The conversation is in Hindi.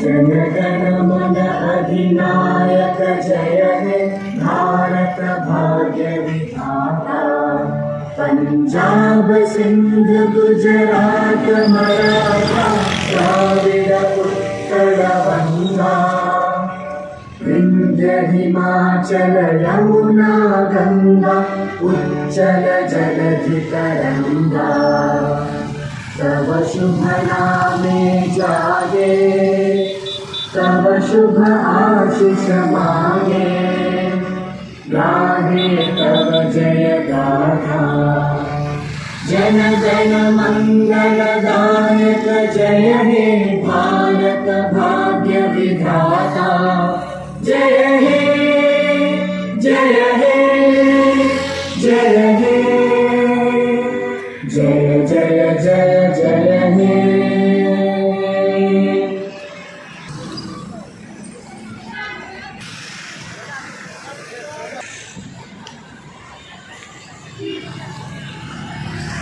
जन गण मन अधिनायक जय हे भारत भाग्य विधाता। पंजाब सिंध गुजरात मराठा द्राविड उत्कल बंगा। विंध्य हिमाचल यमुना गंगा उच्चल जलधि तरंगा। तव शुभ नामे जागे तव शुभ आशीष मांगे। गाहे तव जय गाथा जन गण मंगलदायक जय हे भारत भाग्य विधाता। जय हे जय हे जय हे जय जय जय जय हे।